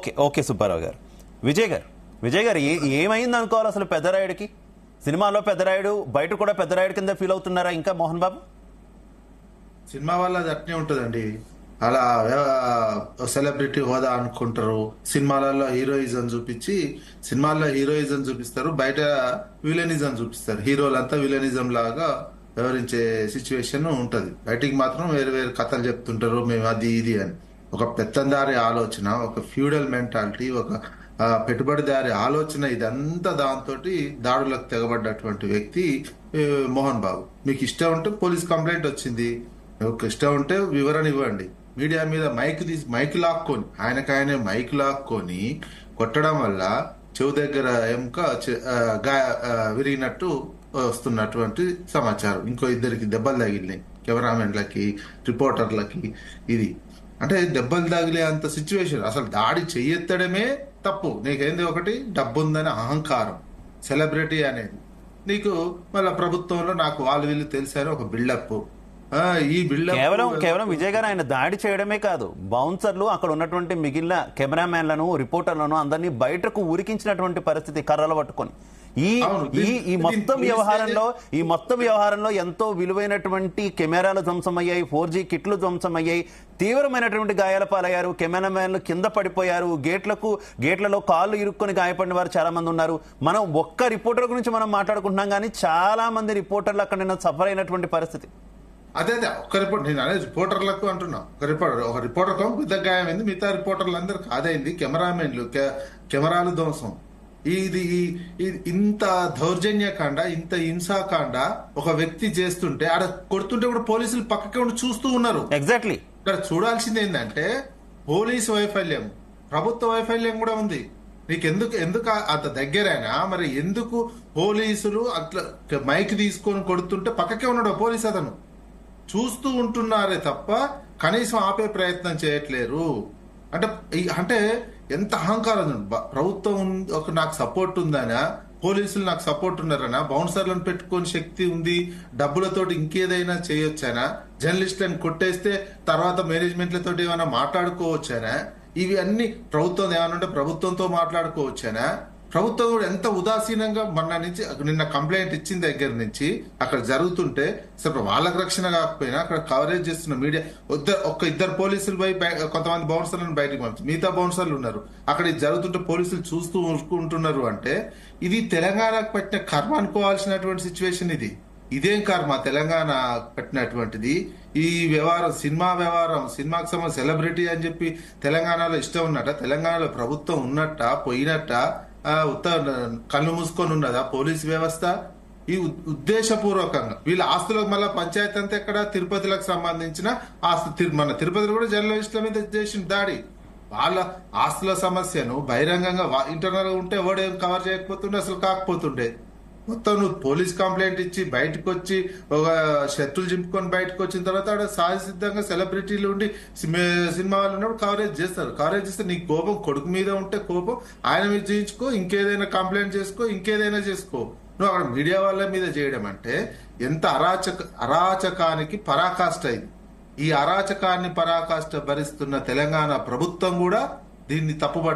Okay okay Subbarao గారు. విజయ్ గారు ఏమైంది అనుకోవాలి అసలు పెద్దరాయుడికి? సినిమాలో పెద్దరాయుడు, బయట కూడా పెద్దరాయుడు కింద ఫీల్ అవుతున్నారా ఇంకా మోహన్ బాబు? సినిమా వల్ల అది అట్నే ఉంటుందండి. అలా సెలబ్రిటీ హోదా అనుకుంటారు. సినిమాలలో హీరోయిజం చూపించి సినిమాల్లో హీరోయిజం చూపిస్తారు, బయట విలనిజం చూపిస్తారు. హీరోలంతా విలనిజం లాగా వ్యవహరించే సిచ్యువేషన్ ఉంటది. బయటికి మాత్రం వేరు వేరు కథలు చెప్తుంటారు, మేము అది ఇది అని. ఒక పెత్తందారి ఆలోచన, ఒక ఫ్యూడల్ మెంటాలిటీ, ఒక పెట్టుబడిదారి ఆలోచన, ఇదంతా దాంతో దాడులకు తెగబడ్డటువంటి వ్యక్తి మోహన్ బాబు. మీకు ఇష్టం ఉంటే పోలీస్ కంప్లైంట్ వచ్చింది, మీకు ఇష్టం ఉంటే వివరణ ఇవ్వండి. మీడియా మీద మైక్ లాక్కొని ఆయనకాయనే మైక్ లాక్కొని కొట్టడం వల్ల చెవు దగ్గర ఎముక విరిగినట్టు వస్తున్నటువంటి సమాచారం. ఇంకో ఇద్దరికి దెబ్బలు తగిలినాయి, కెమెరామెన్లకి, రిపోర్టర్లకి. ఇది అంటే దెబ్బలు తగిలే అంత సిచ్యువేషన్. అసలు దాడి చెయ్యెత్తడమే తప్పు. నీకేంది ఒకటి డబ్బు ఉందని అహంకారం, సెలబ్రిటీ అనేది నీకు. మళ్ళీ ప్రభుత్వంలో నాకు వాళ్ళు వీళ్ళు తెలిసారు ఒక బిల్డప్. ఈ బిల్డప్ కేవలం విజయ్ గారు ఆయన దాడి చేయడమే కాదు, బౌన్సర్లు అక్కడ ఉన్నటువంటి మిగిలిన కెమెరామ్యాన్లను, రిపోర్టర్లను అందరినీ బయటకు ఉరికించినటువంటి పరిస్థితి కర్రలు పట్టుకొని. ఈ మొత్తం వ్యవహారంలో ఎంతో విలువైనటువంటి కెమెరాలు ధ్వంసమయ్యాయి, 4G కిట్లు ధ్వంసమయ్యాయి, తీవ్రమైనటువంటి గాయాల పాలయ్యారు, కెమెరామ్యాన్లు కింద పడిపోయారు, గేట్లలో కాళ్ళు ఇరుక్కొని గాయపడిన వారు చాలా మంది ఉన్నారు. మనం ఒక్క రిపోర్టర్ గురించి మనం మాట్లాడుకుంటున్నాం కానీ చాలా మంది రిపోర్టర్లు అక్కడ నిన్న సఫర్ అయినటువంటి పరిస్థితి. అదే ఒక రిపోర్టర్, నేను అనేది రిపోర్టర్లకు అంటున్నా. ఒక రిపోర్టర్ పెద్ద గాయం అయింది, మిగతా రిపోర్టర్లు అందరు కాదైంది. కెమెరామెన్లు కెమెరాలు ధ్వంసం. ఇది ఇంత దౌర్జన్యకాండ, ఇంత హింసాకాండ ఒక వ్యక్తి చేస్తుంటే ఆడ కొడుతుంటే కూడా పోలీసులు పక్కకే ఉండి చూస్తూ ఉన్నారు. ఎగ్జాక్ట్లీ. ఇక్కడ చూడాల్సింది ఏంటంటే పోలీసు వైఫల్యం, ప్రభుత్వ వైఫల్యం కూడా ఉంది. ఎందుకు అంత దగ్గరైనా మరి ఎందుకు పోలీసులు అట్లా మైక్ తీసుకొని కొడుతుంటే పక్కకే ఉన్నాడు పోలీసు అతను, చూస్తూ ఉంటున్నారే తప్ప కనీసం ఆపే ప్రయత్నం చేయట్లేరు. అంటే ఎంత అహంకారం. ప్రభుత్వం నాకు సపోర్ట్ ఉందనా, పోలీసులు నాకు సపోర్ట్ ఉన్నారనా, బౌన్సర్లను పెట్టుకొని శక్తి ఉంది, డబ్బులతోటి ఇంకేదైనా చేయొచ్చానా, జర్నలిస్టులను కొట్టేస్తే తర్వాత మేనేజ్మెంట్లతో ఏమైనా మాట్లాడుకోవచ్చానా, ఇవి అన్ని ప్రభుత్వం ఏమైనా ఉంటే ప్రభుత్వంతో మాట్లాడుకోవచ్చానా? ప్రభుత్వం కూడా ఎంత ఉదాసీనంగా నిన్న కంప్లైంట్ ఇచ్చిన దగ్గర నుంచి అక్కడ జరుగుతుంటే అసలు వాళ్ళకి రక్షణ కాకపోయినా అక్కడ కవరేజ్ చేస్తున్న మీడియా ఇద్దరు పోలీసులు కొంతమంది బౌన్సర్లను బయటకు పంపించి మిగతా బౌన్సర్లు ఉన్నారు అక్కడ. ఇది జరుగుతుంటే పోలీసులు చూస్తూ ఊరుకుంటున్నారు అంటే ఇది తెలంగాణకు పెట్టిన కర్మ అనుకోవాల్సినటువంటి సిచ్యువేషన్. ఇదేం కర్మ తెలంగాణ పెట్టినటువంటిది? ఈ వ్యవహారం సినిమాకి సంబంధించిన సెలబ్రిటీ అని చెప్పి తెలంగాణలో ఇష్టం ఉన్నట్ట, తెలంగాణలో ప్రభుత్వం ఉన్నట్ట, పోయినట్ట, కళ్ళు మూసుకొని ఉన్నదా పోలీస్ వ్యవస్థ? ఈ ఉద్దేశపూర్వకంగా వీళ్ళ ఆస్తులకు మళ్ళీ పంచాయతీ అంతా ఎక్కడ తిరుపతిలకు సంబంధించిన ఆస్తు, మన తిరుపతిలో కూడా జర్నలిస్టుల మీద చేసిన దాడి. వాళ్ళ ఆస్తుల సమస్యను బహిరంగంగా ఇంటర్నల్ గా ఉంటే ఎవడేం కవర్ చేయకపోతుండే, అసలు కాకపోతుండే. మొత్తం నువ్వు పోలీస్ కంప్లైంట్ ఇచ్చి బయటకు వచ్చి ఒక శత్రులు చింపుకొని బయటకు వచ్చిన తర్వాత ఆడ సహజసిద్ధంగా సెలబ్రిటీలు ఉండి సినిమా వాళ్ళు ఉన్నప్పుడు కవరేజ్ చేస్తారు. కవరేజ్ చేస్తే నీ కోపం కొడుకు మీద ఉంటే కోపం ఆయన మీద చేయించుకో, ఇంకేదైనా కంప్లైంట్ చేసుకో, ఇంకేదైనా చేసుకో. నువ్వు అక్కడ మీడియా వాళ్ళ మీద చేయడం అంటే ఎంత అరాచకానికి పరాకాష్ట ఇది. ఈ అరాచకాన్ని పరాకాష్ట భరిస్తున్న తెలంగాణ ప్రభుత్వం కూడా దీన్ని తప్పుబట్ట